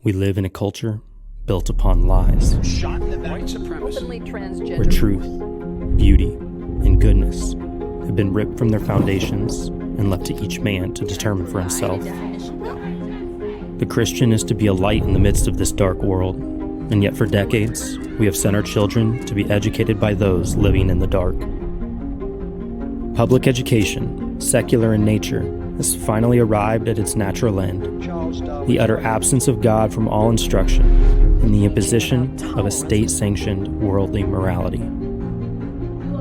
We live in a culture built upon lies, White supremacy. where truth, beauty, and goodness have been ripped from their foundations and left to each man to determine for himself. The Christian is to be a light in the midst of this dark world, and yet for decades, we have sent our children to be educated by those living in the dark. Public education, secular in nature, has finally arrived at its natural end, the utter absence of God from all instruction, and the imposition of a state-sanctioned worldly morality.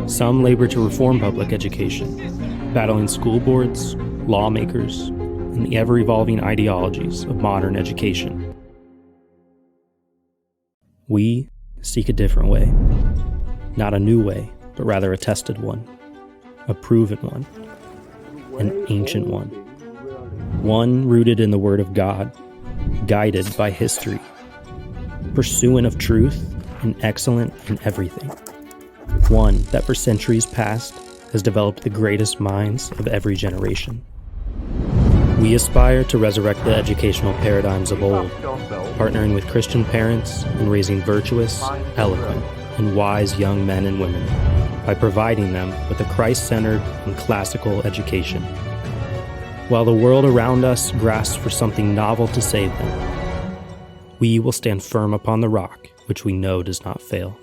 Some labor to reform public education, battling school boards, lawmakers, and the ever-evolving ideologies of modern education. We seek a different way, not a new way, but rather a tested one, a proven one, an ancient one rooted in the Word of God, guided by history, pursuant of truth and excellent in everything, one that for centuries past has developed the greatest minds of every generation. We aspire to resurrect the educational paradigms of old, partnering with Christian parents in raising virtuous, eloquent, and wise young men and women by providing them with a Christ-centered and classical education. While the world around us grasps for something novel to save them, we will stand firm upon the rock which we know does not fail.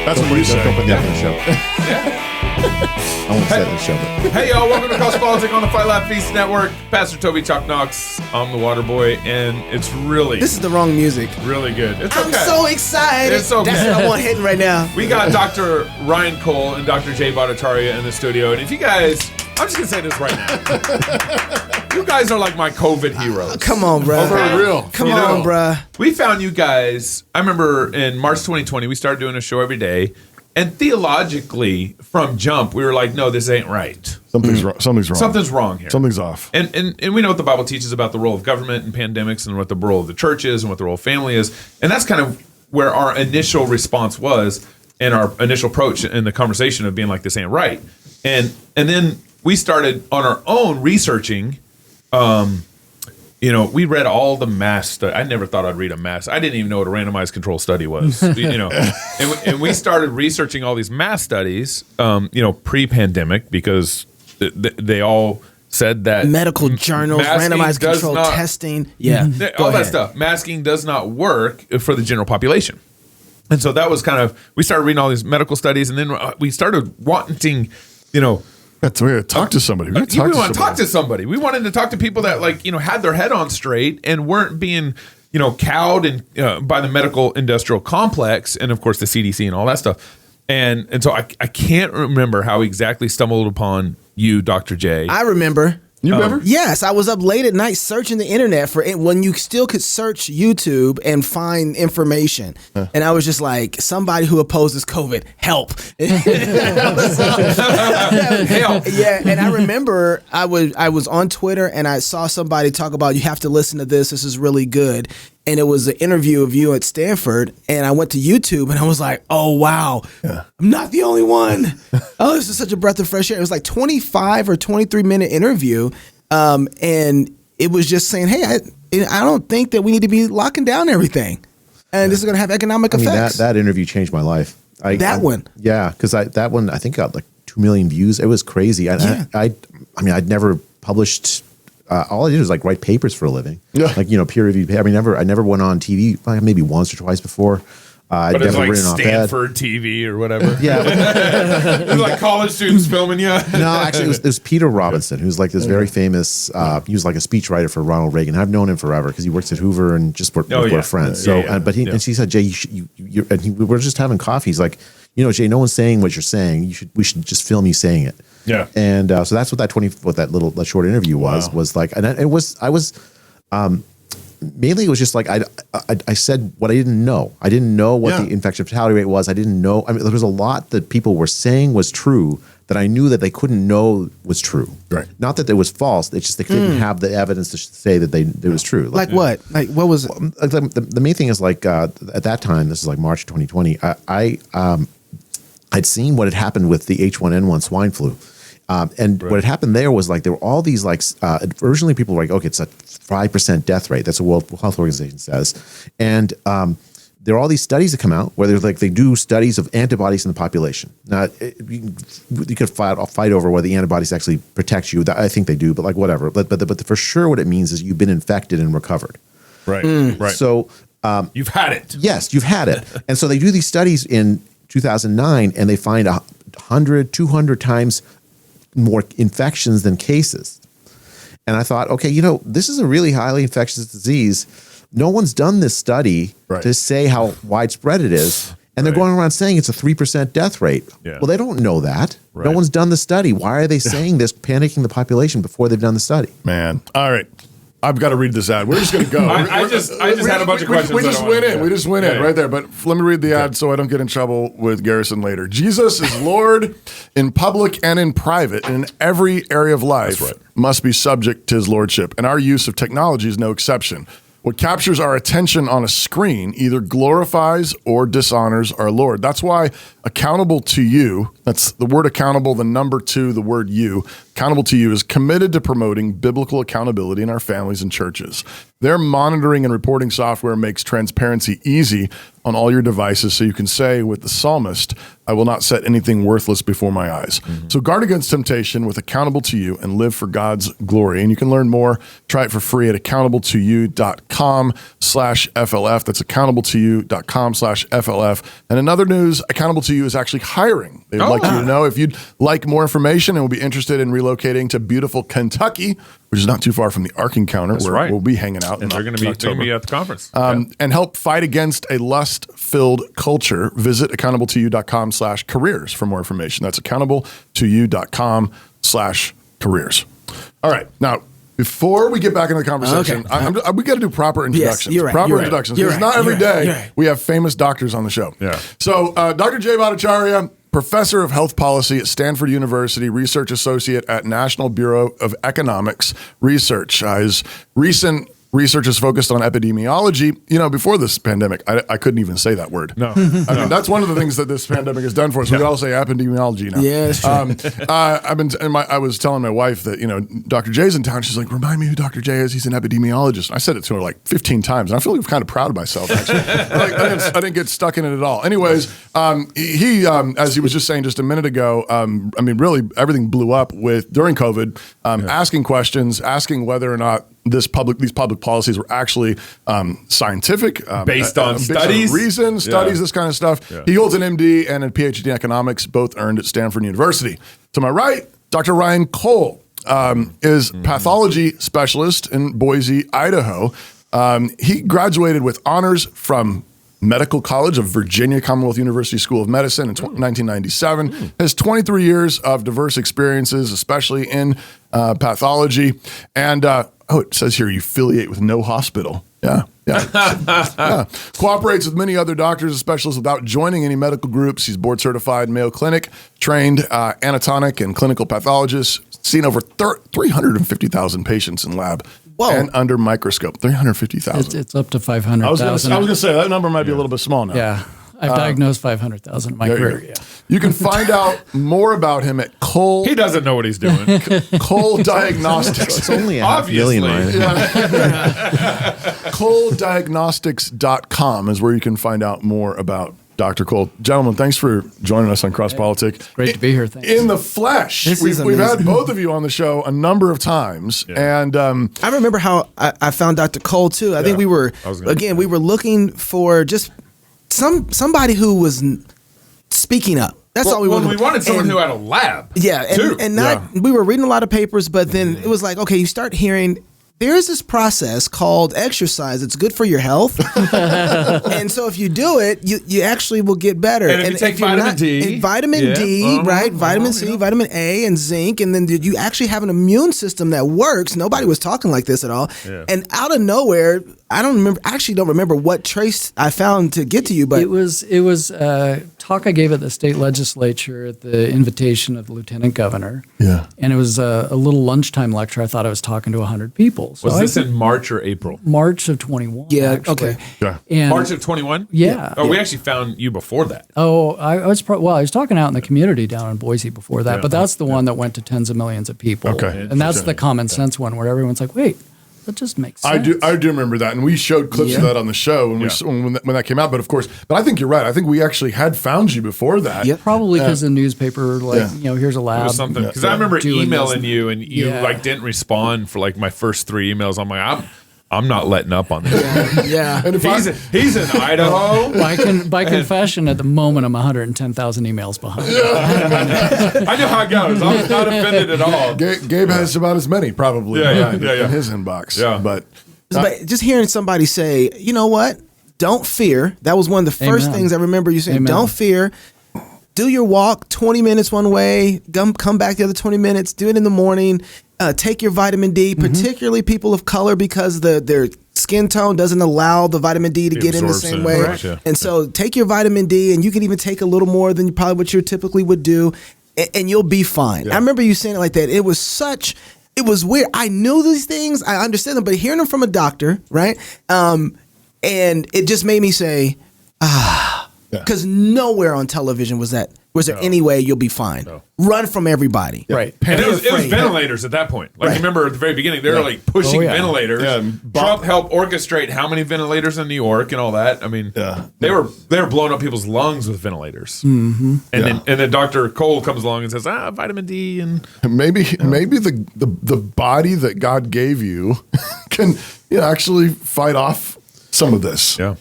That's what you say. Open the show. I won't say the show. But. Hey, y'all, welcome to CrossPolitic on the Fight Laugh Feast Network. Pastor Toby Chalk Knox. I'm the water boy, and it's really... This is the wrong music. Really good. It's okay. I'm so excited. It's okay. That's what I want hitting right now. We got Dr. Ryan Cole and Dr. Jay Bhattacharya in the studio, and if you guys... I'm just going to say this right now. You guys are like my COVID heroes. Come on, bro. For real. Come on, bro. We found you guys, I remember in March 2020, we started doing a show every day. And theologically, from jump, we were like, no, this ain't right. Something's wrong. Something's wrong here. Something's off. And we know what the Bible teaches about the role of government and pandemics and what the role of the church is and what the role of family is. And that's kind of where our initial response was and our initial approach in the conversation of being like, this ain't right. And then we started on our own researching. We read all the mass study. I never thought I'd read a mass. I didn't even know what a randomized control study was. And we started researching all these mass studies, pre-pandemic, because they all said that medical journals, randomized control testing, all that stuff. Masking does not work for the general population. And so that was kind of, we started reading all these medical studies, and then we started wanting, That's weird. Talk to somebody. We want to talk to somebody. We wanted to talk to people that had their head on straight and weren't being, cowed and by the medical industrial complex and of course the CDC and all that stuff. And so I can't remember how we exactly stumbled upon you, Dr. J. I remember. You remember? Yes, I was up late at night searching the internet for it when you still could search YouTube and find information. And I was just like, somebody who opposes COVID, help. Help. Yeah, and I remember I was on Twitter and I saw somebody talk about, you have to listen to this. This is really good. And it was an interview of you at Stanford. And I went to YouTube and I was like, oh, wow, I'm not the only one. Oh, this is such a breath of fresh air. It was like 25 or 23-minute interview. And it was just saying, hey, I don't think that we need to be locking down everything. And this is going to have economic effects. That interview changed my life. One? Yeah, because that one, I think got like 2 million views. It was crazy. I'd never published all I did was like write papers for a living. Yeah. Like, peer reviewed. I never went on TV, like maybe once or twice before. But it's like written op-ed. Stanford TV or whatever. Yeah. It's like college students filming you. No, actually, it was Peter Robinson, who's like this very famous. He was like a speechwriter for Ronald Reagan. I've known him forever because he works at Hoover and just we're friends. But he said, Jay, we were just having coffee. He's like, Jay, no one's saying what you're saying. We should just film you saying it. Yeah. And so that's what that short interview was like, and mainly it was just like I said what I didn't know. I didn't know what the infection fatality rate was. I didn't know. I mean, there was a lot that people were saying was true that I knew that they couldn't know was true. Right. Not that it was false. It's just they didn't have the evidence to say that it was true. Like what? Like what was it? The main thing is like at that time, this is like March 2020. I'd seen what had happened with the H1N1 swine flu. What had happened there was like there were all these like originally people were like, okay, it's a 5% death rate. That's what World Health Organization says, and there are all these studies that come out where they do studies of antibodies in the population. Now you could fight over whether the antibodies actually protect you. I think they do, but like whatever. But for sure, what it means is you've been infected and recovered. Right. Right. So you've had it. Yes, you've had it, and so they do these studies in 2009, and they find 100, 200 times more infections than cases. And I thought, okay, this is a really highly infectious disease. No one's done this study to say how widespread it is. And they're going around saying it's a 3% death rate. Yeah. Well, they don't know that. Right. No one's done the study. Why are they saying this, panicking the population before they've done the study? Man. All right. I've got to read this ad. We're just going to go. I just had a bunch of questions. We just went in. We just went in right there. But let me read the ad so I don't get in trouble with Garrison later. Jesus is Lord in public and in private, and in every area of life must be subject to his lordship. And our use of technology is no exception. What captures our attention on a screen either glorifies or dishonors our Lord. That's why accountable to you, that's the word accountable, the number 2, the word you, accountable to you is committed to promoting biblical accountability in our families and churches. Their monitoring and reporting software makes transparency easy on all your devices so you can say with the psalmist, I will not set anything worthless before my eyes. Mm-hmm. So guard against temptation with accountable to you and live for God's glory. And you can learn more. Try it for free at accountable2you.com/FLF. That's accountable2you.com/FLF. And another news, Accountable to You is actually hiring. They'd like you to know if you'd like more information and will be interested in relocating to beautiful Kentucky, which is not too far from the Ark Encounter, where we'll be hanging out. And they're going to be at the conference. And help fight against a lust-filled culture. Visit accountable2you.com/careers for more information. That's accountable2you.com/careers. All right. Now, before we get back into the conversation, we got to do proper introductions. Yes, you're right, proper introductions. Because not every day we have famous doctors on the show. Yeah. So Dr. Jay Bhattacharya, Professor of Health Policy at Stanford University, Research Associate at National Bureau of Economics Research. His recent research is focused on epidemiology. Before this pandemic, I couldn't even say that word. No. I mean, that's one of the things that this pandemic has done for us. We all say epidemiology now. Yeah, it's true. I was telling my wife that, Dr. Jay's in town. She's like, remind me who Dr. Jay is. He's an epidemiologist. And I said it to her like 15 times. And I feel like I'm kind of proud of myself, actually. I didn't get stuck in it at all. Anyways, he as he was just saying just a minute ago, really everything blew up during COVID, asking questions, asking whether or not these public policies were actually scientific, based on studies, reasons, this kind of stuff. Yeah. He holds an MD and a PhD in economics, both earned at Stanford University. To my right, Dr. Ryan Cole is pathology specialist in Boise, Idaho. He graduated with honors from Medical College of Virginia Commonwealth University School of Medicine in 1997. Has 23 years of diverse experiences, especially in pathology. And it says here you affiliate with no hospital. Yeah. Cooperates with many other doctors and specialists without joining any medical groups. He's board certified Mayo Clinic, trained anatomic and clinical pathologist, seen over 350,000 patients in lab. Whoa. And under microscope, 350,000. It's up to 500,000. I was going to say that number might be a little bit small now. Yeah. I've diagnosed 500,000 in my career. Yeah. You can find out more about him at Cole. He doesn't know what he's doing. Cole Diagnostics. It's only a half million. ColeDiagnostics.com is where you can find out more about Dr. Cole. Gentlemen, thanks for joining us on CrossPolitic. Great to be here. Thanks. In the flesh. This We've is had amazing. both of you on the show a number of times. And I remember how I found Dr. Cole too. I think we were we were looking for just somebody who was speaking up. That's all we wanted. We wanted someone who had a lab. Yeah, and not we were reading a lot of papers, but then it was like, okay, you start hearing there is this process called exercise. It's good for your health, and so if you do it, you actually will get better. And if you take vitamin D, vitamin D, right? Vitamin C, vitamin A, and zinc, and then you actually have an immune system that works. Nobody was talking like this at all, and out of nowhere. I actually don't remember what trace I found to get to you, but it was a talk I gave at the state legislature at the invitation of the lieutenant governor. Yeah. And it was a little lunchtime lecture. I thought I was talking to 100 people. So Was this in March or April? March of 21? Yeah, actually. okay. Yeah. And March of 21? Yeah. Oh, we actually found you before that. Oh, I was I was talking out in the community down in Boise before that, but that's the one that went to tens of millions of people. Okay. And that's the common sense one where everyone's like, wait, that just makes sense. I do remember that, and we showed clips of that on the show when that came out. But of course, I think you're right. I think we actually had found you before that. Yep. Probably because the newspaper, here's a lab. It was something because I remember doing emailing this. you and you didn't respond for like my first 3 emails. I'm like, I'm not letting up on this. yeah. And if He's in Idaho. By confession, at the moment, I'm 110,000 emails behind. I know how it goes. I'm not offended at all. Gabe has about as many probably in his inbox. Yeah. But But just hearing somebody say, you know what? Don't fear. That was one of the first Amen. things I remember you saying. Amen. Don't fear. Do your walk 20 minutes one way, come back the other 20 minutes, do it in the morning, take your vitamin D, particularly people of color because their skin tone doesn't allow the vitamin D to get in the absorbs same it. way. Correct, yeah. And so take your vitamin D, and you can even take a little more than probably what you typically would do, and you'll be fine. I remember you saying it like that. It was weird. I knew these things. I understand them, but hearing them from a doctor, right? And it just made me say, because nowhere on television was there any way you'll be fine. No. Run from everybody. Right. And it was afraid. ventilators at that point. Like, remember at the very beginning, they were like pushing ventilators. Yeah. Trump helped orchestrate how many ventilators in New York and all that. I mean, they were blowing up people's lungs with ventilators. Mm-hmm. And then Dr. Cole comes along and says, vitamin D and maybe the body that God gave you can actually fight off some of this. yeah.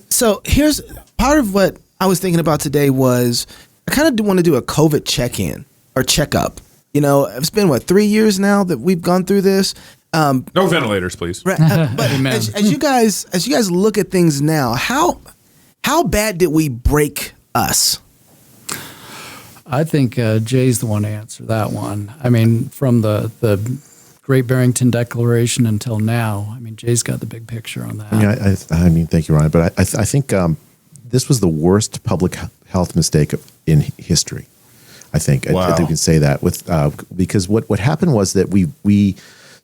So here's part of what I was thinking about today was I kind of want to do a COVID check-in or checkup. It's been 3 years now that we've gone through this. No ventilators, please. Right. But Amen. as you guys look at things now, how bad did we break us? I think Jay's the one to answer that one. I mean, from the Great Barrington Declaration until now, I mean, Jay's got the big picture on that. I mean, thank you, Ryan. But I think this was the worst public health mistake in history. I think I think we can say that because what happened was that we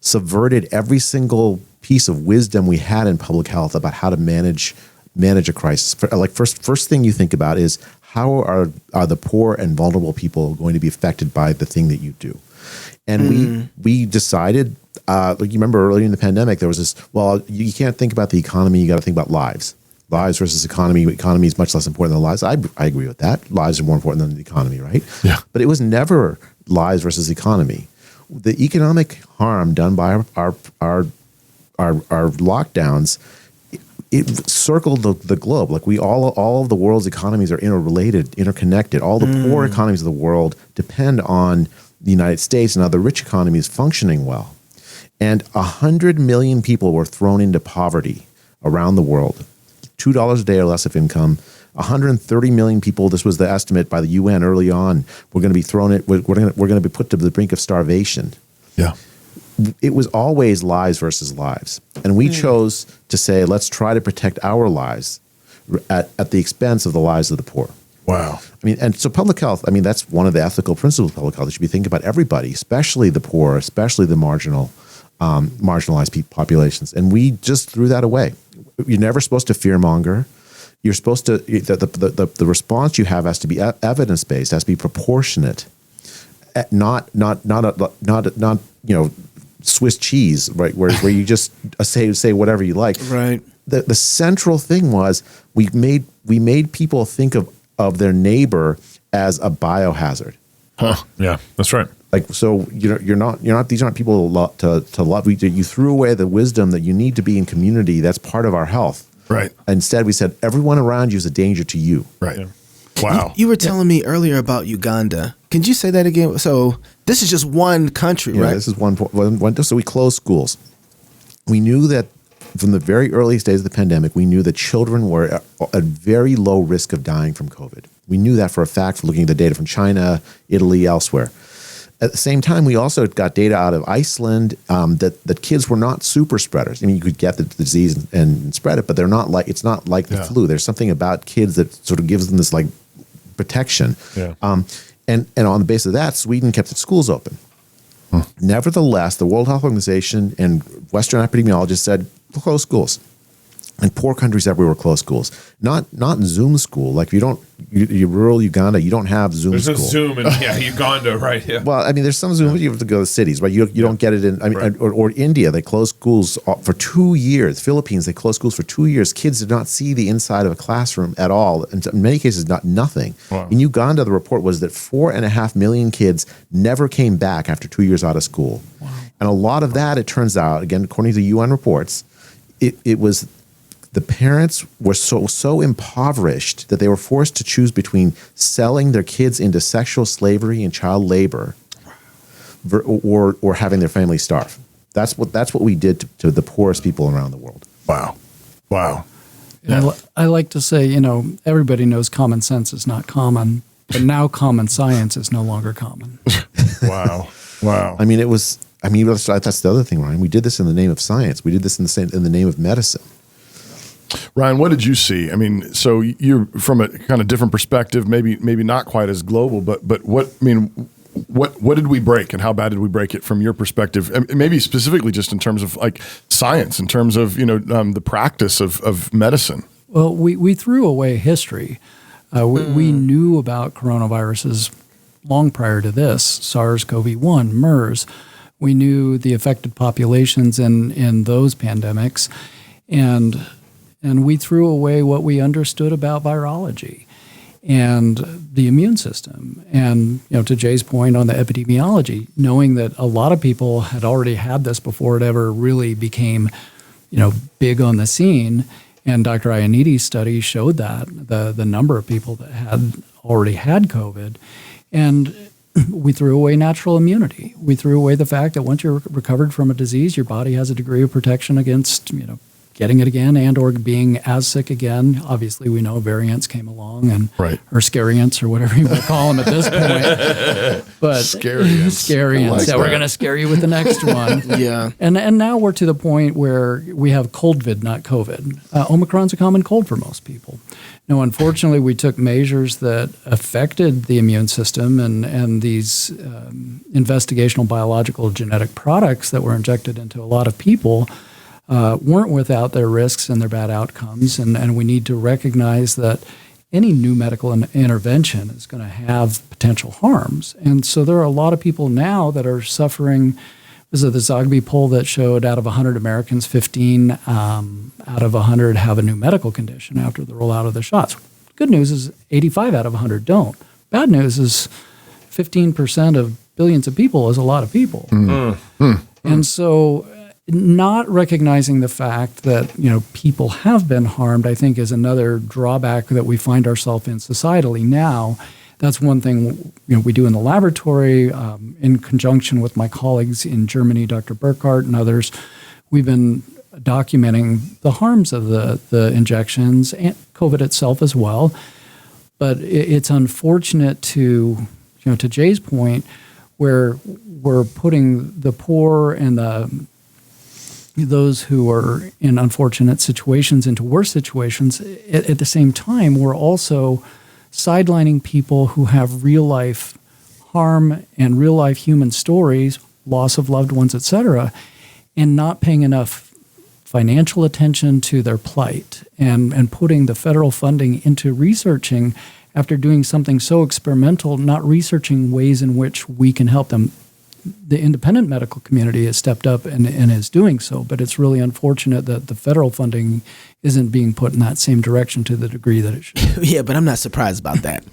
subverted every single piece of wisdom we had in public health about how to manage a crisis. First thing you think about is how are the poor and vulnerable people going to be affected by the thing that you do. And we decided, like you remember early in the pandemic, there was this, you can't think about the economy, you got to think about lives. Lives versus economy. Economy is much less important than lives. I agree with that. Lives are more important than the economy, right? Yeah. But it was never lives versus economy. The economic harm done by our lockdowns, it circled the globe. Like all of the world's economies are interrelated, interconnected. All the poor economies of the world depend on the United States and other rich economies functioning well. And 100 million people were thrown into poverty around the world. $2 a day or less of income. 130 million people. This was the estimate by the UN early on. We're going to be we're going to be put to the brink of starvation. Yeah. It was always lives versus lives, and we chose to say, let's try to protect our lives at the expense of the lives of the poor. Wow. I mean, and so public health, I mean, that's one of the ethical principles of public health. It should be thinking about everybody, especially the poor, especially the marginalized populations. And we just threw that away. You're never supposed to fearmonger. You're supposed to, the response you have has to be evidence-based, has to be proportionate, not Swiss cheese, right? Where you just say whatever you like. Right. the central thing was we made people think of their neighbor as a biohazard. Huh. Yeah, that's right. Like, so you're not these aren't people to love. You threw away the wisdom that you need to be in community. That's part of our health. Right. Instead, we said everyone around you is a danger to you. Right. Yeah. Wow. You were telling me earlier about Uganda. Can you say that again? So this is just one country, Yeah, right? this is one. So we closed schools. We knew that from the very earliest days of the pandemic, we knew that children were at very low risk of dying from COVID. We knew that for a fact from looking at the data from China, Italy, elsewhere. At the same time, we also got data out of Iceland that kids were not super spreaders. I mean, you could get the disease and spread it, but it's not like the flu. There's something about kids that sort of gives them this like protection. Yeah. And on the basis of that, Sweden kept its schools open. Nevertheless, the World Health Organization and Western epidemiologists said, close schools. And poor countries everywhere close schools. Not Zoom school. Like you rural Uganda, you don't have Zoom There's school. no Zoom in Uganda, right? Yeah. Well, I mean, there's some Zoom, but you have to go to cities, right? You don't get it in, I mean, Right. or India, they closed schools for 2 years. Philippines, they closed schools for 2 years. Kids did not see the inside of a classroom at all. And in many cases, nothing. Wow. In Uganda, the report was that 4.5 million kids never came back after 2 years out of school. Wow. And a lot of that, it turns out, again, according to UN reports, it was the parents were so impoverished that they were forced to choose between selling their kids into sexual slavery and child labor or having their family starve. That's what we did to the poorest people around the world. Wow. Wow. And I like to say, everybody knows common sense is not common, but now common science is no longer common. Wow. Wow. I mean, that's the other thing, Ryan. We did this in the name of science. We did this in the name of medicine. Ryan, what did you see? I mean, so you're from a kind of different perspective, maybe not quite as global, but what did we break and how bad did we break it from your perspective? And maybe specifically just in terms of like science, in terms of the practice of medicine. Well, we threw away history. We knew about coronaviruses long prior to this, SARS-CoV-1, MERS. We knew the affected populations in those pandemics, and we threw away what we understood about virology and the immune system. And to Jay's point on the epidemiology, knowing that a lot of people had already had this before it ever really became big on the scene. And Dr. Iannides' study showed that the number of people that had already had COVID. And we threw away natural immunity. We threw away the fact that once you're recovered from a disease, your body has a degree of protection against, getting it again and or being as sick again. Obviously, we know variants came along or scariants or whatever you want to call them at this point. But scariants. Like we're going to scare you with the next one. Yeah. And now we're to the point where we have coldvid, not COVID. Omicron's a common cold for most people. Now, unfortunately, we took measures that affected the immune system and these investigational biological genetic products that were injected into a lot of people weren't without their risks and their bad outcomes. And we need to recognize that any new medical intervention is going to have potential harms. And so there are a lot of people now that are suffering. Was it the Zogby poll that showed out of 100 Americans, 15 out of 100 have a new medical condition after the rollout of the shots? Good news is 85 out of 100 don't. Bad news is 15% of billions of people is a lot of people. And so not recognizing the fact that people have been harmed, I think, is another drawback that we find ourselves in societally now. That's one thing we do in the laboratory in conjunction with my colleagues in Germany, Dr. Burkhardt and others. We've been documenting the harms of the injections and COVID itself as well. But it's unfortunate to Jay's point, where we're putting the poor and those who are in unfortunate situations into worse situations. At the same time, we're also sidelining people who have real life harm and real life human stories, loss of loved ones, etc., and not paying enough financial attention to their plight and putting the federal funding into researching after doing something so experimental, not researching ways in which we can help them. the independent medical community has stepped up and is doing so. But it's really unfortunate that the federal funding isn't being put in that same direction to the degree that it should. Yeah, but I'm not surprised about that.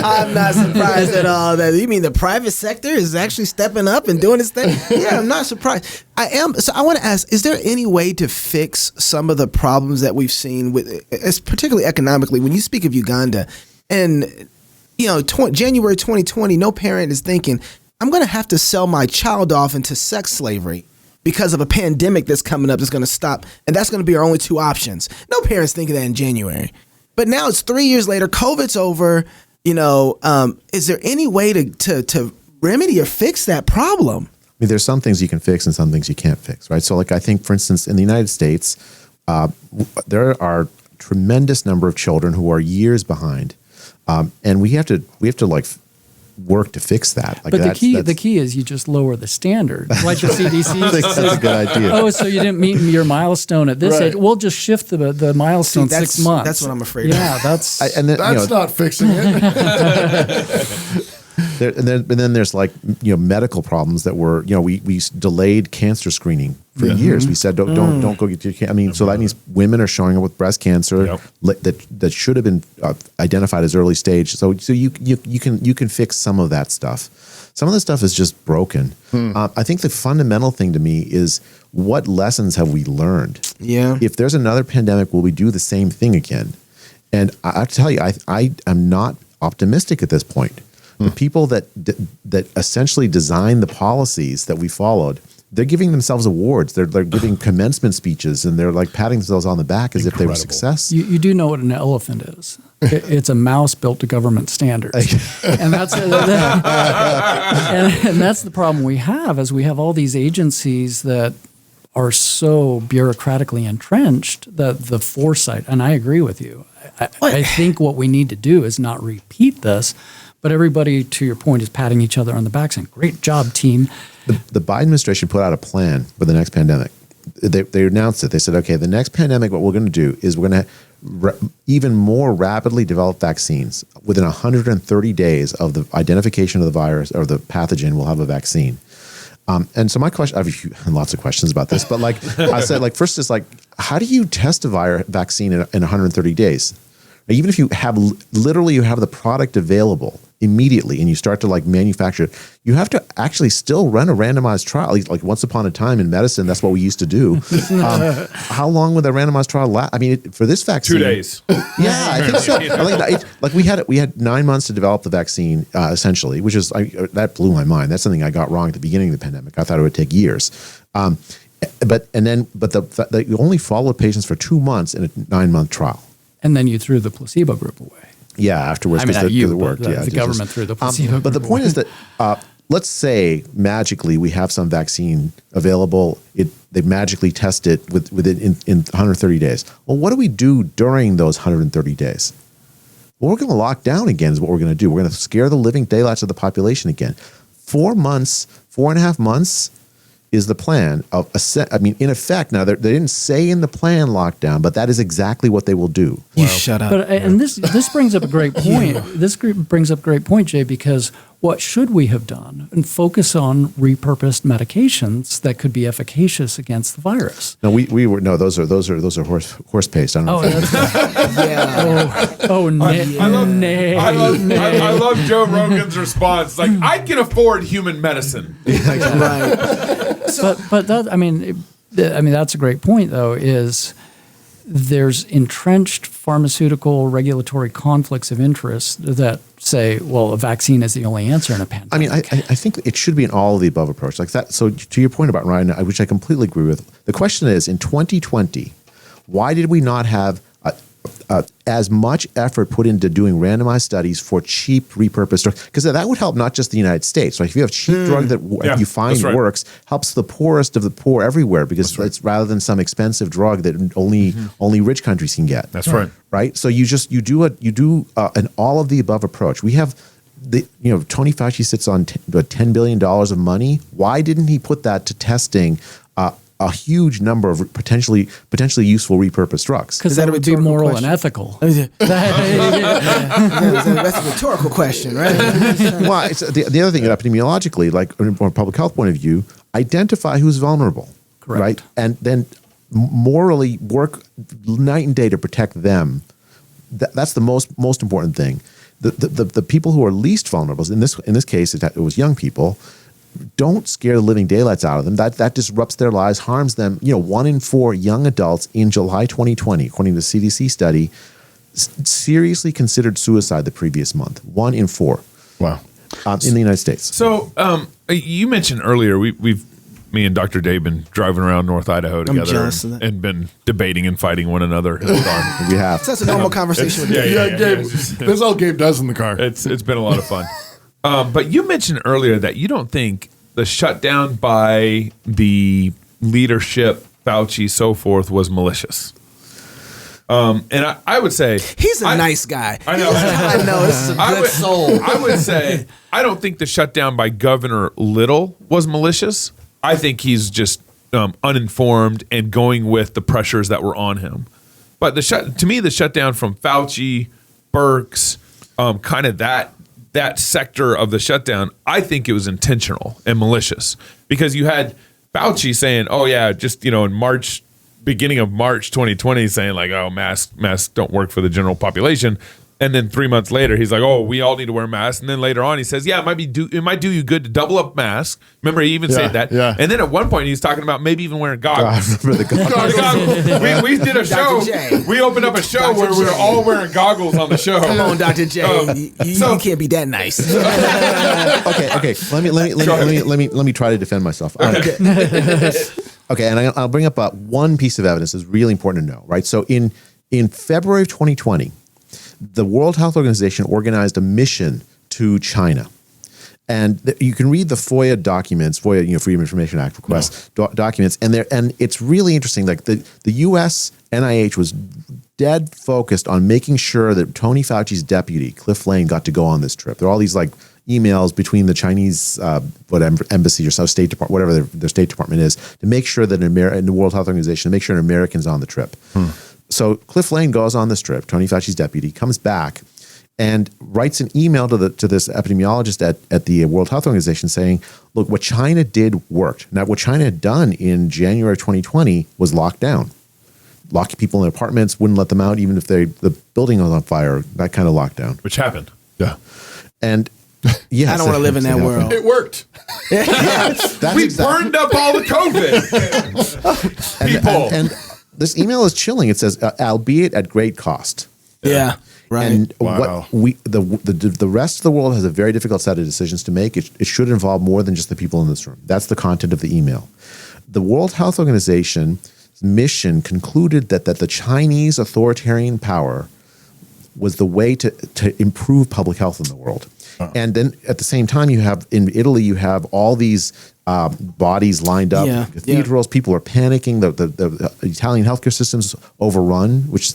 I'm not surprised at all. That you mean the private sector is actually stepping up and doing its thing? Yeah, I'm not surprised. I am. So I want to ask: is there any way to fix some of the problems that we've seen with, particularly economically? When you speak of Uganda, and January 2020, no parent is thinking, I'm going to have to sell my child off into sex slavery because of a pandemic that's coming up that's going to stop. And that's going to be our only two options. No parents think of that in January. But now it's 3 years later, COVID's over. Is there any way to remedy or fix that problem? I mean, there's some things you can fix and some things you can't fix, right? So like I think, for instance, in the United States, there are tremendous number of children who are years behind. And we have to like work to fix that. Like but the key is you just lower the standard, like the CDC. That's a good idea. Oh, so you didn't meet your milestone at this age? We'll just shift the milestone 6 months. That's what I'm afraid. Yeah, of. that's not fixing it. And then there's like medical problems that were we delayed cancer screening for years. We said don't go get your cancer. I mean, so that means women are showing up with breast cancer that should have been identified as early stage. So you can fix some of that stuff. Some of the stuff is just broken. I think the fundamental thing to me is what lessons have we learned? Yeah. If there's another pandemic, will we do the same thing again? And I have to tell you, I am not optimistic at this point. The people that essentially designed the policies that we followed, they're giving themselves awards. They're giving commencement speeches, and they're like patting themselves on the back as if they were success. You do know what an elephant is. It's a mouse built to government standards. And that's and that's the problem we have, is we have all these agencies that are so bureaucratically entrenched that the foresight, and I agree with you, I think what we need to do is not repeat this. But everybody, to your point, is patting each other on the back saying, great job, team. The Biden administration put out a plan for the next pandemic. They announced it. They said, okay, the next pandemic, what we're going to do is we're going to even more rapidly develop vaccines. Within 130 days of the identification of the virus or the pathogen, we'll have a vaccine. And so my question, I have lots of questions about this, but like I said, like first is like, how do you test a vaccine in 130 days? Even if you have the product available immediately and you start to like manufacture it, you have to actually still run a randomized trial. Like once upon a time in medicine, that's what we used to do. How long would that randomized trial last? I mean, for this vaccine, 2 days. Yeah, I think so. Like we had 9 months to develop the vaccine, essentially, which is that blew my mind. That's something I got wrong at the beginning of the pandemic. I thought it would take years. But you only followed patients for 2 months in a 9-month trial. And then you threw the placebo group away. Yeah, afterwards. I mean, not you, worked. but the government threw the placebo group But the point is that let's say magically we have some vaccine available. They magically test it within 130 days. Well, what do we do during those 130 days? Well, we're going to lock down again is what we're going to do. We're going to scare the living daylights of the population again. 4 months, 4.5 months is the plan of in effect. Now they didn't say in the plan lockdown, but that is exactly what they will do. You shut up. But and this brings up a great point. This brings up a great point, Jay, because what should we have done? And focus on repurposed medications that could be efficacious against the virus. No, we were those are horse paste. I don't know. I love Joe Rogan's response. Like, I can afford human medicine. Right. But that, I mean, that's a great point, though, is there's entrenched pharmaceutical regulatory conflicts of interest that say, well, a vaccine is the only answer in a pandemic. I mean, I think it should be an all of the above approach like that. So to your point about Ryan, which I completely agree with, the question is, in 2020, why did we not have as much effort put into doing randomized studies for cheap repurposed drugs? Because that would help not just the United States. Right? If you have cheap drug that you find works, helps the poorest of the poor everywhere, because it's rather than some expensive drug that only rich countries can get. That's right. Right. So you do an all of the above approach. We have Tony Fauci sits on $10 billion of money. Why didn't he put that to testing a huge number of potentially useful repurposed drugs. Because that that a would be rhetorical moral question? and ethical. That's a rhetorical question, right? Well, it's the other thing epidemiologically, like from a public health point of view, identify who's vulnerable, Correct. right, and then morally work night and day to protect them. That's the most important thing. The people who are least vulnerable in this case, it was young people. Don't scare the living daylights out of them. That disrupts their lives, harms them. 1 in 4 young adults in July 2020, according to the CDC study, seriously considered suicide the previous month. 1 in 4. Wow. In the United States. So you mentioned earlier me and Dr. Dave been driving around North Idaho together jealous of that. and been debating and fighting one another in the car. We have. That's a normal conversation with yeah, me. Gabe, that's all Gabe does in the car. It's been a lot of fun. But you mentioned earlier that you don't think the shutdown by the leadership, Fauci, so forth, was malicious. And I would say He's a nice guy. I know. I know. This is a good soul. I would say I don't think the shutdown by Governor Little was malicious. I think he's just uninformed and going with the pressures that were on him. But to me, the shutdown from Fauci, Birx, kind of that sector of the shutdown, I think it was intentional and malicious because you had Fauci saying, "Oh yeah, just in March." Beginning of March 2020 saying like, oh, masks don't work for the general population. And then 3 months later, he's like, oh, we all need to wear masks. And then later on, he says, yeah, it might do you good to double up masks. Remember, he even said that. Yeah. And then at one point, he's talking about maybe even wearing goggles. Remember the goggles? We did a show. J. We opened up a show Dr. where we were J. all wearing goggles on the show. Come on, Dr. J. You can't be that nice. Okay. Let me try to defend myself. Okay, and I'll bring up one piece of evidence that's really important to know, right? So in February of 2020, the World Health Organization organized a mission to China. And you can read the FOIA documents, Freedom of Information Act requests documents, and it's really interesting. Like the U.S. NIH was dead focused on making sure that Tony Fauci's deputy, Cliff Lane, got to go on this trip. There are all these like emails between the Chinese embassy or State Department, whatever their State Department is, to make sure that in the World Health Organization, to make sure an American's on the trip. So Cliff Lane goes on this trip, Tony Fauci's deputy, comes back and writes an email to this epidemiologist at the World Health Organization saying, look, what China did worked. Now, what China had done in January 2020 was lock down. Locking people in apartments, wouldn't let them out even if the building was on fire, that kind of lockdown. Which happened. Yeah. And yes, I don't want to live in that world. It worked. We burned up all the COVID people. And this email is chilling. It says, albeit at great cost. Yeah. Right. And Wow. the rest of the world has a very difficult set of decisions to make. It should involve more than just the people in this room. That's the content of the email. The World Health Organization's mission concluded that the Chinese authoritarian power was the way to improve public health in the world. And then at the same time, you have in Italy, you have all these bodies lined up, cathedrals. People are panicking. The Italian healthcare system's overrun, which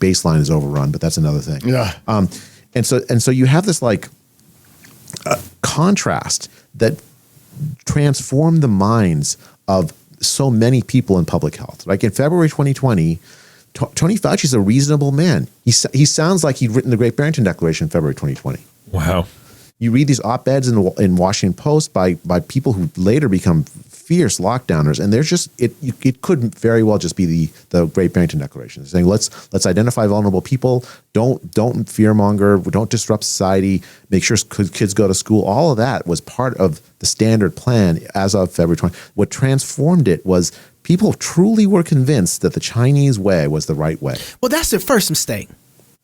baseline is overrun, but that's another thing. Yeah. And so you have this like contrast that transformed the minds of so many people in public health. Like in February 2020. Tony Fauci is a reasonable man. He sounds like he'd written the Great Barrington Declaration in February 2020. Wow. You read these op-eds in Washington Post by people who later become fierce lockdowners, and there's just it could very well just be the Great Barrington Declaration saying let's identify vulnerable people, don't fearmonger, don't disrupt society, make sure kids go to school. All of that was part of the standard plan as of February 20. What transformed it was people truly were convinced that the Chinese way was the right way. Well, that's their first mistake.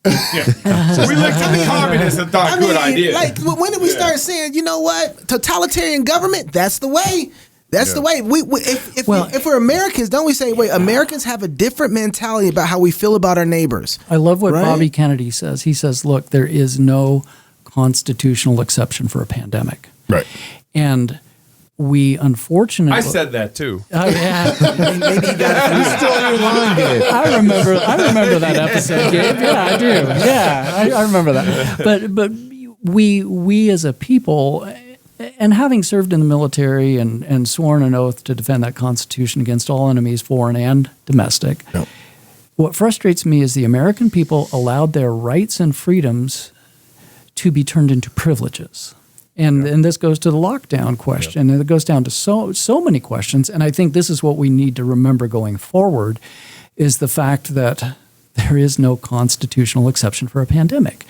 We looked at the communists and thought, good idea. Like, when did we start saying, you know what, totalitarian government? That's the way. That's the way. If we're Americans, don't we say, wait, Americans have a different mentality about how we feel about our neighbors? I love what Right? Bobby Kennedy says. He says, look, there is no constitutional exception for a pandemic. Right. And we unfortunately... I said that too. Oh, yeah. Maybe you got it. Still in your line, Gabe. I remember that episode, Gabe. Yeah, I do. Yeah, I remember that. But we as a people, And having served in the military and sworn an oath to defend that Constitution against all enemies, foreign and domestic, what frustrates me is the American people allowed their rights and freedoms to be turned into privileges. And this goes to the lockdown question, and it goes down to so many questions. And I think this is what we need to remember going forward, is the fact that there is no constitutional exception for a pandemic.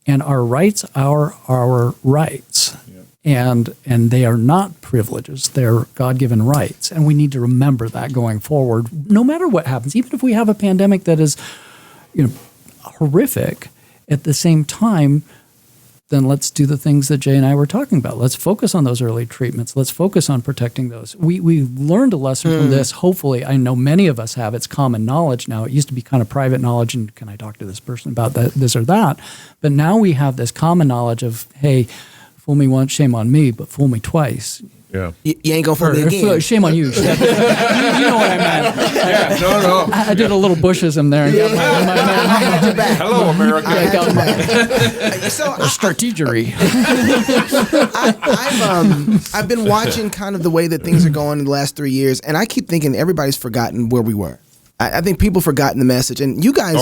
And our rights are our rights. And they are not privileges. They're God-given rights. And we need to remember that going forward, no matter what happens. Even if we have a pandemic that is, horrific, at the same time, then let's do the things that Jay and I were talking about. Let's focus on those early treatments. Let's focus on protecting those. We learned a lesson from this. Hopefully, I know many of us have. It's common knowledge now. It used to be kind of private knowledge, and can I talk to this person about that, this or that? But now we have this common knowledge of, hey, fool me once, shame on me, but fool me twice. Yeah. You ain't gonna fool me again. Shame on you. You know what I meant. Yeah, no. I did a little Bushism there. And got my Hello, America. I got my So strategery. I've been watching kind of the way that things are going in the last 3 years, and I keep thinking everybody's forgotten where we were. I think people forgotten the message, and you guys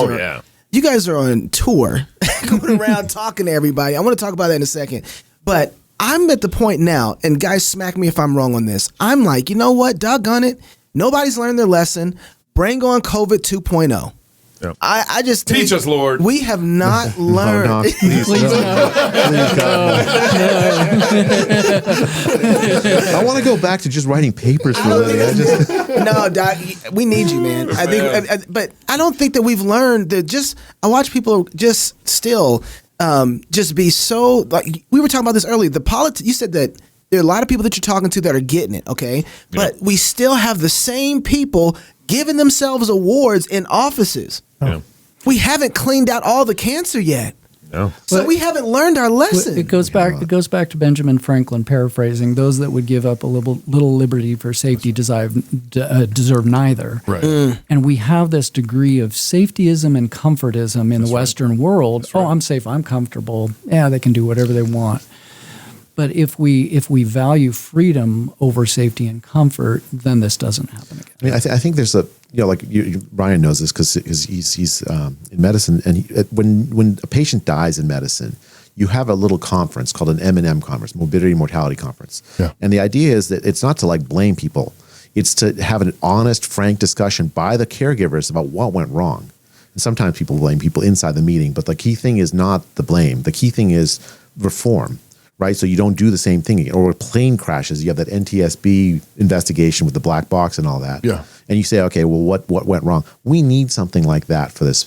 you guys are on tour, going around talking to everybody. I want to talk about that in a second, but I'm at the point now, and guys, smack me if I'm wrong on this. I'm like, you know what? Doggone it. Nobody's learned their lesson. Bring on COVID 2.0. Yep. I just think Teach us, Lord. We have not learned. No, please, I want to go back to just writing papers for a living. No, Doc, we need you, man. I think, but I don't think that we've learned that. I watch people just still. Just be so, like we were talking about this earlier. You said that there are a lot of people that you're talking to that are getting it, okay? But we still have the same people giving themselves awards in offices. Yeah. We haven't cleaned out all the cancer yet. No. So we haven't learned our lesson. It goes back. It goes back to Benjamin Franklin, paraphrasing: "Those that would give up a little liberty for safety deserve neither." Right. And we have this degree of safetyism and comfortism in the Western world. Oh, I'm safe. I'm comfortable. Yeah, they can do whatever they want. But if we value freedom over safety and comfort, then this doesn't happen again. I mean, I think there's a Brian knows this because he's in medicine, and when a patient dies in medicine, you have a little conference called an M&M conference, morbidity and mortality conference. Yeah. And the idea is that it's not to blame people; it's to have an honest, frank discussion by the caregivers about what went wrong. And sometimes people blame people inside the meeting, but the key thing is not the blame. The key thing is reform. Right, so you don't do the same thing again. Or with plane crashes, you have that NTSB investigation with the black box and all that. Yeah, and you say, okay, well, what went wrong? We need something like that for this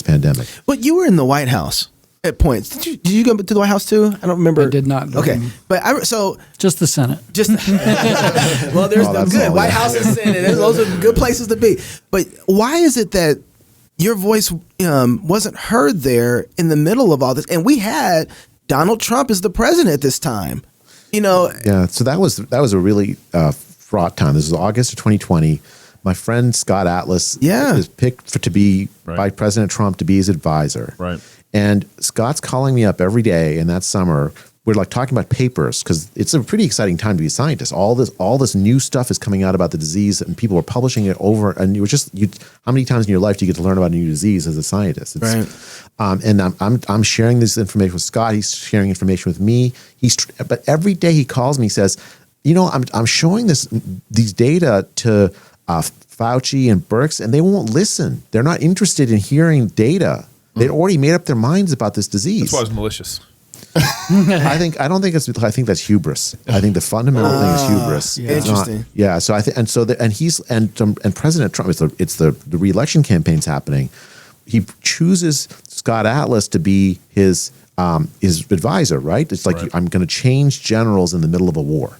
pandemic. But you were in the White House at points. Did you go to the White House too? I don't remember. I did not go. Okay, but just the Senate. Well, there's the good White House and Senate. Those are good places to be. But why is it that your voice wasn't heard there in the middle of all this? And we had Donald Trump is the president at this time, Yeah, so that was a really fraught time. This was August of 2020. My friend Scott Atlas is picked to be by President Trump to be his advisor. Right. And Scott's calling me up every day in that summer. We're talking about papers because it's a pretty exciting time to be a scientist. All this new stuff is coming out about the disease, and people are publishing it over. And how many times in your life do you get to learn about a new disease as a scientist? Right. And I'm sharing this information with Scott. He's sharing information with me. But every day he calls me, says, I'm showing these data to Fauci and Birx, and they won't listen. They're not interested in hearing data. They'd already made up their minds about this disease. That's why it's malicious. I think that's hubris. I think the fundamental thing is hubris. Yeah. Interesting. So I think, and President Trump, it's the re-election campaign's happening. He chooses Scott Atlas to be his advisor, right? It's like, I'm going to change generals in the middle of a war.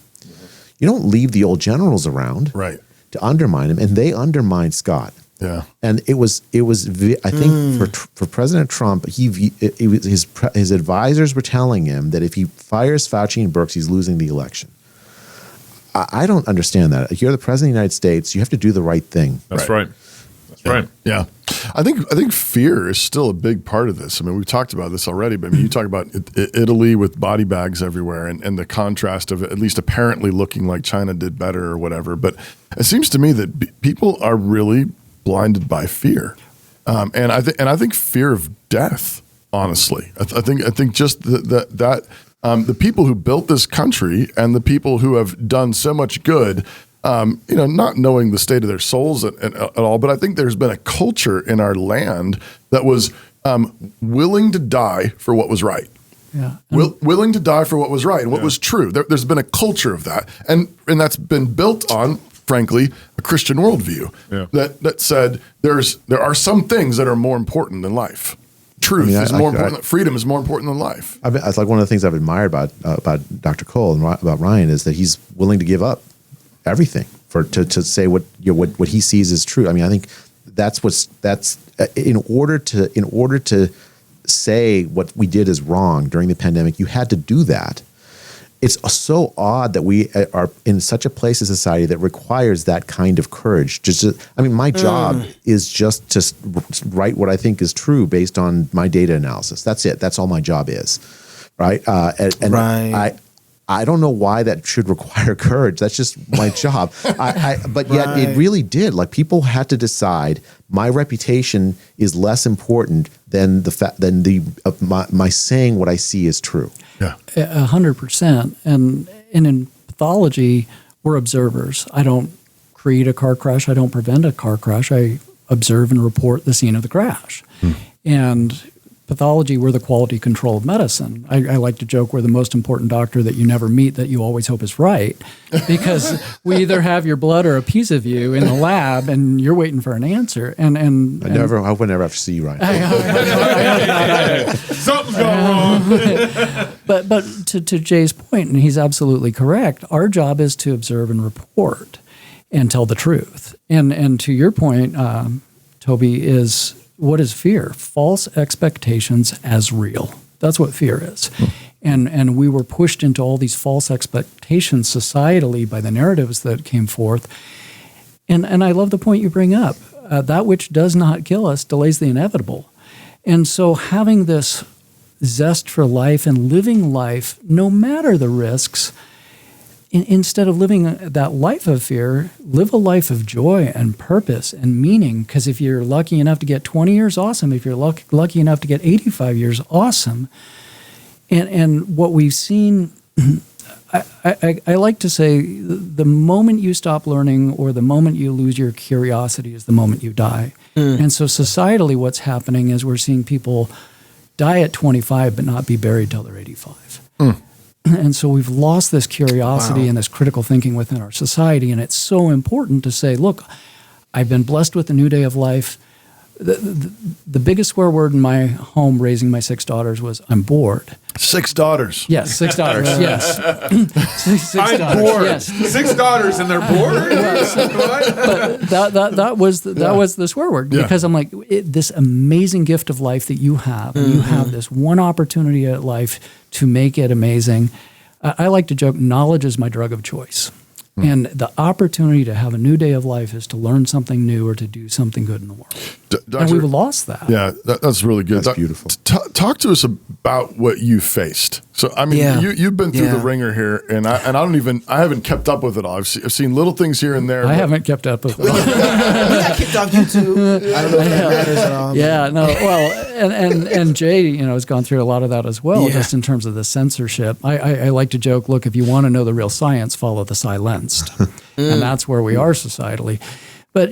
You don't leave the old generals around, right, to undermine him, and they undermined Scott. Yeah, and it was. I think for President Trump, his advisors were telling him that if he fires Fauci and Birx, he's losing the election. I don't understand that. If you're the president of the United States, you have to do the right thing. That's right. That's right. Yeah. I think fear is still a big part of this. I mean, we've talked about this already, but I mean, you talk about Italy with body bags everywhere and the contrast of at least apparently looking like China did better or whatever. But it seems to me that people are really blinded by fear, and I think fear of death. Honestly, I think just that the people who built this country and the people who have done so much good. Not knowing the state of their souls at all, but I think there's been a culture in our land that was willing to die for what was right. Yeah. Willing to die for what was right and what was true. There's been a culture of that. And that's been built on, frankly, a Christian worldview that said there are some things that are more important than life. Truth is more important. Freedom is more important than life. It's like one of the things I've admired about Dr. Cole and about Ryan is that he's willing to give up everything to say what he sees as true. I mean, I think that's in order to say what we did is wrong during the pandemic, you had to do that. It's so odd that we are in such a place in society that requires that kind of courage. My job is just to write what I think is true based on my data analysis. That's it. That's all my job is, right? I don't know why that should require courage. That's just my job. But yet it really did. Like, people had to decide my reputation is less important than my saying what I see is true. Yeah, 100%. And in pathology, we're observers. I don't create a car crash. I don't prevent a car crash. I observe and report the scene of the crash. And pathology, we're the quality control of medicine. I like to joke we're the most important doctor that you never meet that you always hope is right, because we either have your blood or a piece of you in the lab and you're waiting for an answer. I hope I never have to see you, Ryan. Something's gone wrong. But to Jay's point, and he's absolutely correct, our job is to observe and report and tell the truth. And to your point, Toby, is what is fear? False expectations as real. That's what fear is. And we were pushed into all these false expectations societally by the narratives that came forth. And I love the point you bring up. That which does not kill us delays the inevitable. And so having this zest for life and living life, no matter the risks, instead of living that life of fear, live a life of joy and purpose and meaning. Because if you're lucky enough to get 20 years, awesome. If you're lucky enough to get 85 years, awesome. And what we've seen, I like to say, the moment you stop learning or the moment you lose your curiosity is the moment you die. And so societally, what's happening is we're seeing people die at 25 but not be buried till they're 85. And so we've lost this curiosity and this critical thinking within our society. And it's so important to say, look, I've been blessed with a new day of life. The biggest swear word in my home raising my 6 daughters was, I'm bored. 6 daugers. Yes, 6 daughters, yes. I'm daughters, bored. yes. 6 daughters and they're bored? But that was the swear word, because I'm like, this amazing gift of life that you have, and you have this one opportunity at life to make it amazing. I like to joke, knowledge is my drug of choice. And the opportunity to have a new day of life is to learn something new or to do something good in the world. And we've lost that. Yeah, that's really good. That's beautiful. Talk to us about what you faced. So, I mean, you've been through the ringer here, and I haven't kept up with it all. I've seen little things here and there. I haven't kept up with it all. We got kicked off YouTube. I don't know if that matters at all. Yeah, no, well, and Jay, has gone through a lot of that as well, just in terms of the censorship. I like to joke, look, if you want to know the real science, follow the silenced. And that's where we are societally. But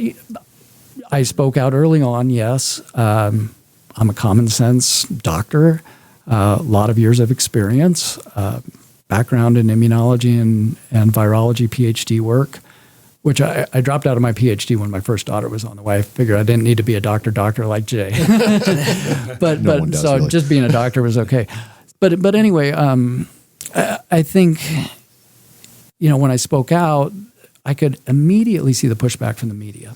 I spoke out early on, yes. I'm a common sense doctor, a lot of years of experience, background in immunology and virology, PhD work, which I dropped out of my PhD when my first daughter was on the way. I figured I didn't need to be a doctor like Jay. but so really. Just being a doctor was okay. But anyway, I think, when I spoke out, I could immediately see the pushback from the media.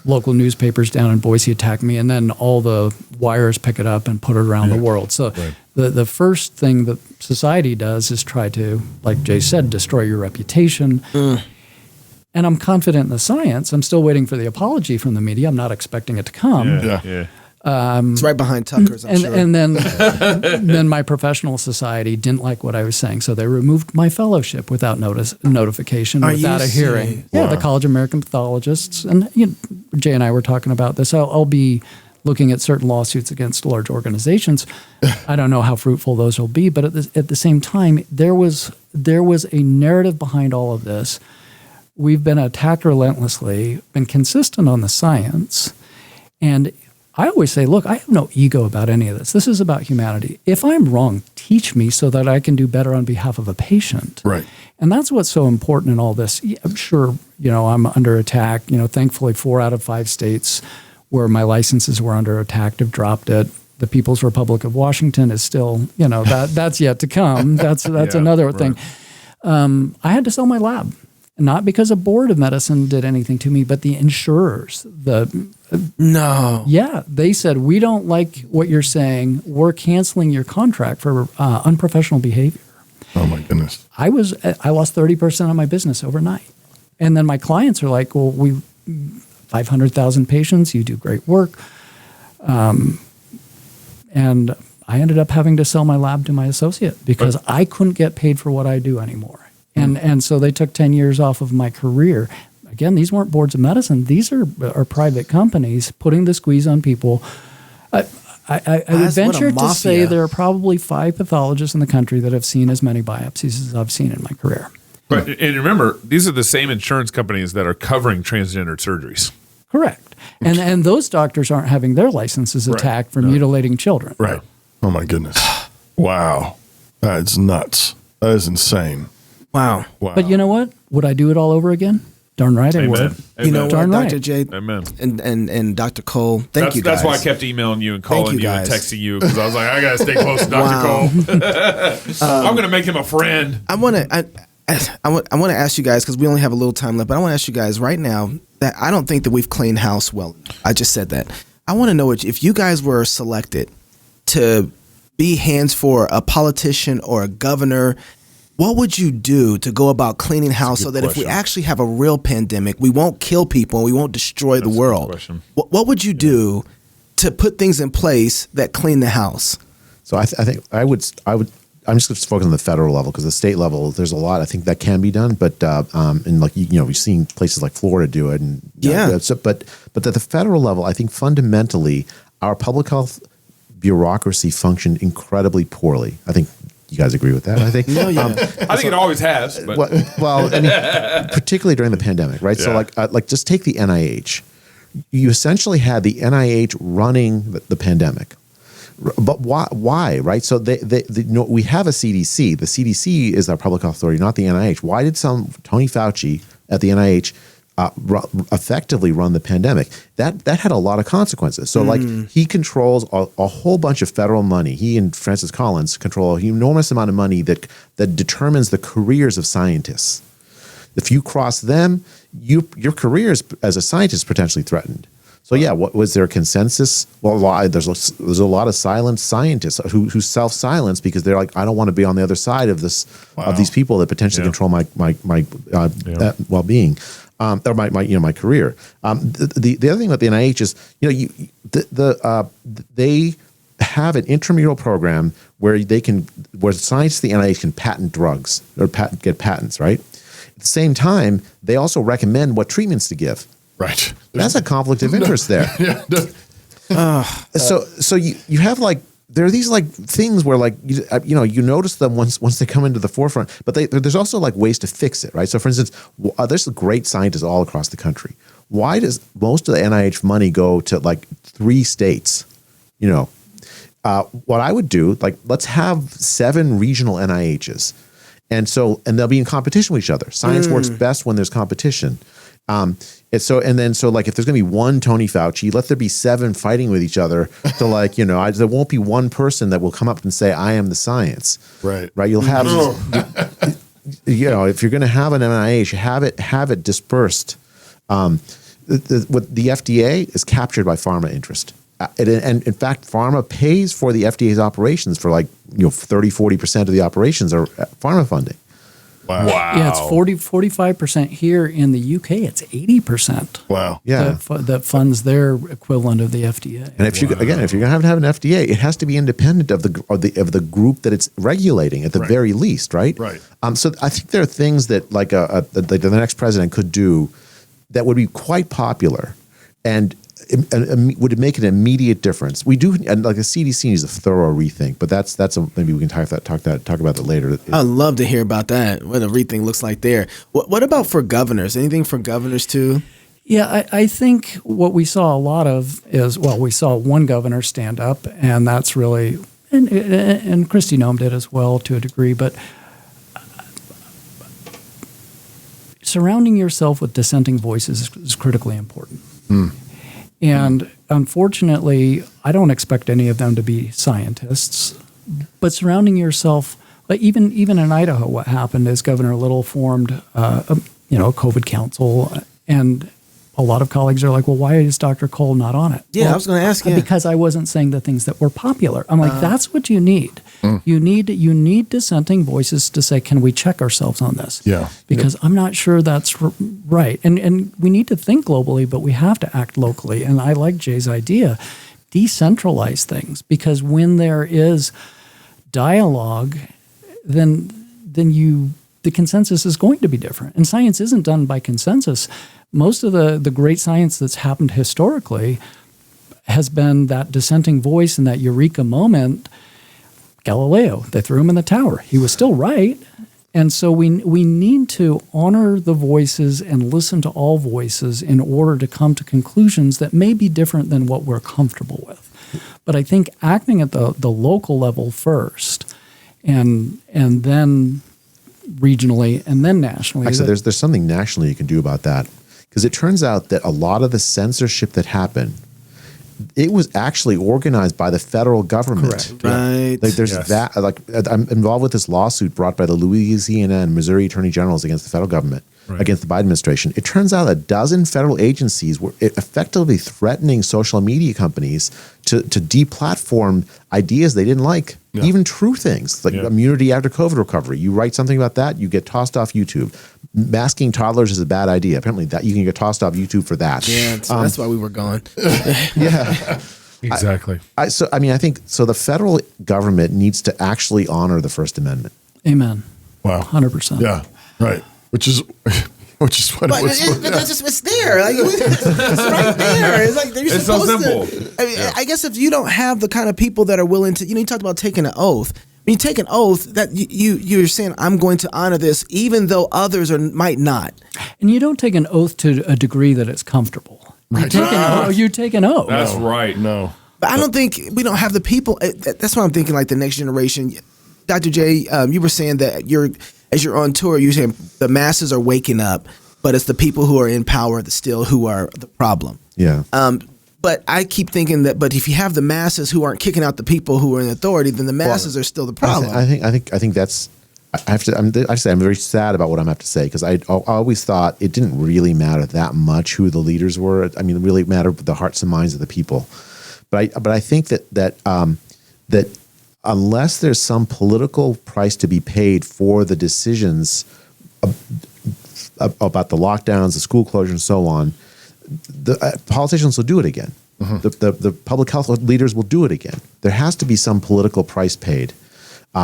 Local newspapers down in Boise attack me, and then all the wires pick it up and put it around the world. So the first thing that society does is try to, like Jay said, destroy your reputation. and I'm confident in the science. I'm still waiting for the apology from the media. I'm not expecting it to come. Yeah. It's right behind Tucker's, I'm sure. And then my professional society didn't like what I was saying, so they removed my fellowship without notification, Are without you a hearing. serious? Yeah, the College of American Pathologists, and Jay and I were talking about this. I'll be looking at certain lawsuits against large organizations. I don't know how fruitful those will be, but at the same time, there was a narrative behind all of this. We've been attacked relentlessly, been consistent on the science, and I always say, look, I have no ego about any of this. This is about humanity. If I'm wrong, teach me so that I can do better on behalf of a patient. Right. And that's what's so important in all this. Yeah, I'm sure, I'm under attack. Thankfully, 4 out of 5 states where my licenses were under attack have dropped it. The People's Republic of Washington is still, that's yet to come. That's another thing. I had to sell my lab. Not because a board of medicine did anything to me, but the insurers, No. yeah, they said, we don't like what you're saying. We're canceling your contract for unprofessional behavior. Oh my goodness. I lost 30% of my business overnight. And then my clients are like, well, 500,000 patients, you do great work. And I ended up having to sell my lab to my associate because I couldn't get paid for what I do anymore. And so they took 10 years off of my career. Again, these weren't boards of medicine. These are private companies putting the squeeze on people. I would venture to say there are probably 5 pathologists in the country that have seen as many biopsies as I've seen in my career. But and remember, these are the same insurance companies that are covering transgendered surgeries. Correct. And those doctors aren't having their licenses attacked for mutilating children. Right. Oh my goodness. Wow. That's nuts. That is insane. Wow. But you know what? Would I do it all over again? Darn right I would. Amen. You know Darn what, right. Dr. J Amen. and Dr. Cole, thank you guys. That's why I kept emailing you and calling you and guys. texting you because I was like, I got to stay close to Dr. Cole. I'm going to make him a friend. I want to ask you guys, because we only have a little time left, but I want to ask you guys right now that I don't think that we've cleaned house well. I just said that. I want to know if you guys were selected to be hands for a politician or a governor, what would you do to go about cleaning house so that if we actually have a real pandemic, we won't kill people and we won't destroy the world? What would you do to put things in place that clean the house? So I think I would. I'm just going to focus on the federal level because the state level, there's a lot I think that can be done. But and like we've seen places like Florida do it, and but at the federal level, I think fundamentally our public health bureaucracy functioned incredibly poorly. I think you guys agree with that. I think. I think it always has. But. Well, I mean, particularly during the pandemic, right? Yeah. So like just take the NIH. You essentially had the NIH running the pandemic. But why, right? So we have a CDC. The CDC is our public health authority, not the NIH. Why did Tony Fauci at the NIH effectively run the pandemic? That had a lot of consequences. So like he controls a whole bunch of federal money. He and Francis Collins control an enormous amount of money that determines the careers of scientists. If you cross them, your career as a scientist is potentially threatened. So yeah, what was there a consensus? Well, there's a lot of silent scientists who self-silence because they're like, I don't want to be on the other side of this of these people that potentially control my well-being or my career. The other thing with the NIH is they have an intramural program where scientists at the NIH can patent drugs or get patents, right? At the same time, they also recommend what treatments to give. Right. That's a conflict of interest there. So you have there are these things where you notice them once they come into the forefront, but there's also ways to fix it, right? So for instance, there's great scientists all across the country. Why does most of the NIH money go to 3 states? What I would do, let's have 7 regional NIHs, and they'll be in competition with each other. Science works best when there's competition. If there's going to be one Tony Fauci, let there be 7 fighting with each other. So there won't be one person that will come up and say, I am the science. Right. You'll have, if you're going to have an NIH, have it dispersed. What the FDA is captured by pharma interest. And in fact, pharma pays for the FDA's operations for 30-40% of the operations are pharma funding. Wow. Yeah, it's 45% here. In the UK, it's 80%. Wow. Yeah. That funds their equivalent of the FDA. And if you're going to have an FDA, it has to be independent of the group that it's regulating at the very least, right? Right. So I think there are things that like the next president could do that would be quite popular, and would make an immediate difference. We do, and like the CDC needs a thorough rethink, but maybe we can talk about that later. I'd love to hear about that. What a rethink looks like there. What about for governors? Anything for governors too? Yeah, I think what we saw a lot of is, we saw one governor stand up, and that's really, and Kristi Noem did as well to a degree, but surrounding yourself with dissenting voices is critically important. And unfortunately, I don't expect any of them to be scientists, but surrounding yourself, like even in Idaho, what happened is Governor Little formed, a COVID council, and a lot of colleagues are like, well, why is Dr. Cole not on it? Yeah, well, I was going to ask you. Because I wasn't saying the things that were popular. I'm like, that's what you need. You need dissenting voices to say, can we check ourselves on this? Yeah. Because I'm not sure that's right. And we need to think globally, but we have to act locally. And I like Jay's idea, decentralize things, because when there is dialogue, then the consensus is going to be different. And science isn't done by consensus. Most of the great science that's happened historically has been that dissenting voice and that eureka moment. Galileo, they threw him in the tower. He was still right. And so we need to honor the voices and listen to all voices in order to come to conclusions that may be different than what we're comfortable with. But I think acting at the local level first and then regionally and then nationally. Actually, there's something nationally you can do about that, because it turns out that a lot of the censorship that happened, it was actually organized by the federal government. Correct. Right. Like there's that. Like I'm involved with this lawsuit brought by the Louisiana and Missouri attorney generals against the federal government, against the Biden administration. It turns out a dozen federal agencies were effectively threatening social media companies to deplatform ideas they didn't like, even true things like immunity after COVID recovery. You write something about that, you get tossed off YouTube. Masking toddlers is a bad idea. Apparently, that you can get tossed off YouTube for that. Yeah, so that's why we were gone. Yeah, Exactly. I think the federal government needs to actually honor the First Amendment. Amen. Wow. 100%. Yeah. Right. Which is what But it's there. Like, it's right there. It's like It's so simple. I mean, I guess if you don't have the kind of people that are willing to, you talked about taking an oath. When you take an oath, that you're saying, I'm going to honor this, even though others might not. And you don't take an oath to a degree that it's comfortable. Right. You take an oath. That's right. No. But I don't think we don't have the people. That's what I'm thinking. Like the next generation, Dr. J, you were saying that as you're on tour, you're saying the masses are waking up, but it's the people who are in power who are the problem. Yeah. But I keep thinking that. But if you have the masses who aren't kicking out the people who are in authority, then the masses are still the problem. I think that's. I have to. I'm very sad about what I'm going to have to say, because I always thought it didn't really matter that much who the leaders were. I mean, it really mattered the hearts and minds of the people. But I think that unless there's some political price to be paid for the decisions about the lockdowns, the school closure, and so on, the politicians will do it again. The public health leaders will do it again. There has to be some political price paid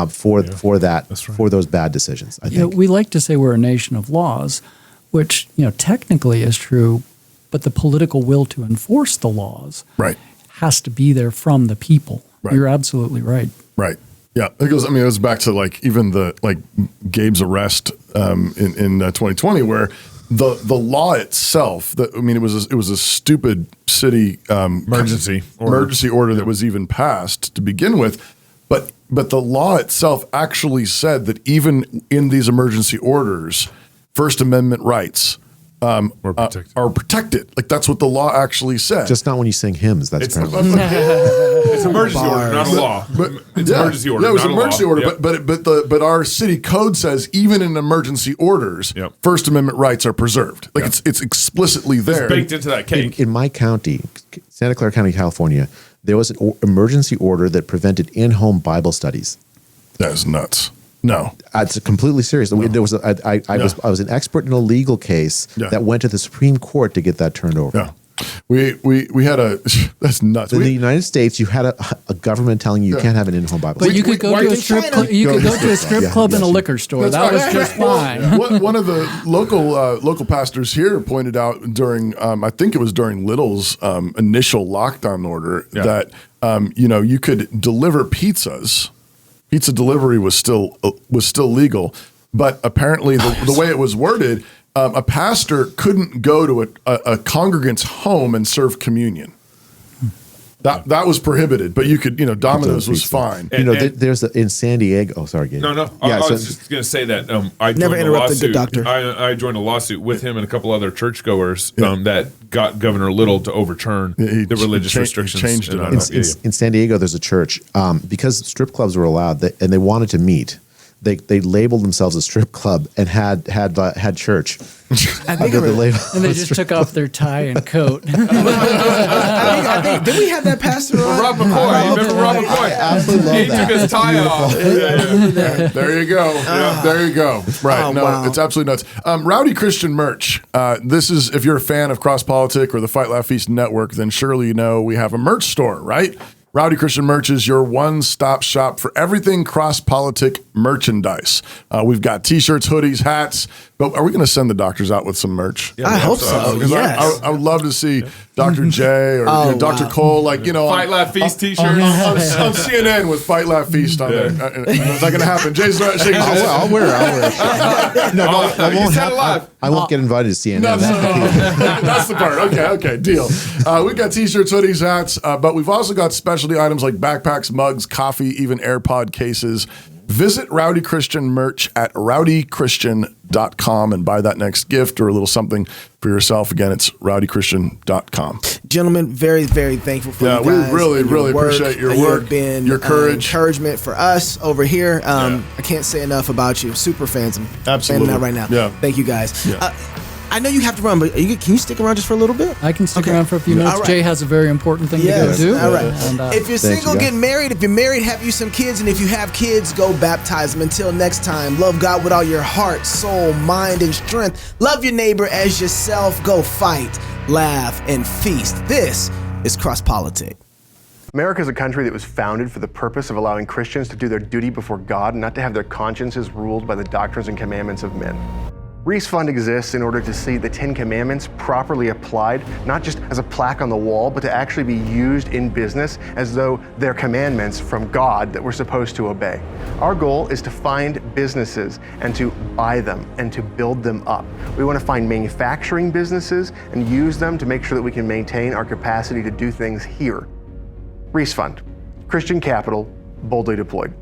for that. That's right. For those bad decisions. I think we like to say we're a nation of laws, which technically is true, but the political will to enforce the laws has to be there from the people. Right. You're absolutely right. Right. Yeah, it goes back to even Gabe's arrest in 2020, where the law itself. It was a stupid city emergency order that was even passed to begin with, but the law itself actually said that even in these emergency orders, First Amendment rights are protected. Like that's what the law actually said. Just not when you sing hymns. That's apparently. It's emergency order, not a law. It's emergency order. Yeah, it was not emergency a law. order. Yep. But our city code says even in emergency orders, First Amendment rights are preserved. Like it's explicitly there. It's baked into that cake. In my county, Santa Clara County, California, there was an emergency order that prevented in-home Bible studies. That is nuts. No. It's completely serious. There was I was an expert in a legal case that went to the Supreme Court to get that turned over. Yeah. We had a that's nuts. In the United States, you had a government telling you can't have an in-home Bible. But you could go to a strip club. You could go to a strip club and a liquor store. That was just fine. One of the local pastors here pointed out during I think it was during Little's initial lockdown order that you could deliver pizzas. Pizza delivery was still legal, but apparently the way it was worded, a pastor couldn't go to a congregant's home and serve communion. That was prohibited, but you could, Domino's was fine. There's in San Diego. Oh, sorry, Gabe. No. I was just going to say that I Never joined a interrupt the lawsuit. good doctor. I joined a lawsuit with him and a couple other churchgoers that got Governor Little to overturn the religious restrictions. Changed it. In San Diego, there's a church because strip clubs were allowed, and they wanted to meet. They labeled themselves a strip club and had church. I think of it. And they just took off their tie and coat. I think did we have that pastor on? Rob McCoy. You remember Rob McCoy? I absolutely love He that. took his tie off. There you go. There you go. Right. Oh, No, wow. it's absolutely nuts. Rowdy Christian merch. This is, if you're a fan of CrossPolitic or the Fight Laugh Feast Network, then surely you know we have a merch store, right? Rowdy Christian Merch is your one-stop shop for everything CrossPolitic merchandise. We've got T-shirts, hoodies, hats. But are we going to send the doctors out with some merch? I hope so. Because Yes. I would love to see Dr. J or Dr. wow. Cole, Fight Laugh Feast T-shirts. on CNN with Fight Laugh Feast on there. It's not going to happen. Jay's not shaking his head. I'll wear it. No, I You won't said a lot. I won't get invited to CNN. No, that's the part. Okay, deal. We've got T-shirts, hoodies, hats, but we've also got specialty items like backpacks, mugs, coffee, even AirPod cases. Visit Rowdy Christian merch at rowdychristian.com and buy that next gift or a little something for yourself. Again, it's rowdychristian.com. Gentlemen, very, very thankful for you guys. We really, and your really work. appreciate your You work, have been your courage. encouragement for us over here. I can't say enough about you. Super fans. I'm Absolutely. fanning out right now. Yeah. Thank you guys. Yeah. I know you have to run, but can you stick around just for a little bit? I can stick Okay. around for a few minutes. All right. Jay has a very important thing Yes. to go do. All right. And, if you're Thanks, single, you guys. get married. If you're married, have you some kids. And if you have kids, go baptize them. Until next time, love God with all your heart, soul, mind, and strength. Love your neighbor as yourself. Go fight, laugh, and feast. This is CrossPolitic. America is a country that was founded for the purpose of allowing Christians to do their duty before God and not to have their consciences ruled by the doctrines and commandments of men. Reese Fund exists in order to see the 10 Commandments properly applied, not just as a plaque on the wall, but to actually be used in business as though they're commandments from God that we're supposed to obey. Our goal is to find businesses and to buy them and to build them up. We want to find manufacturing businesses and use them to make sure that we can maintain our capacity to do things here. Reese Fund, Christian capital, boldly deployed.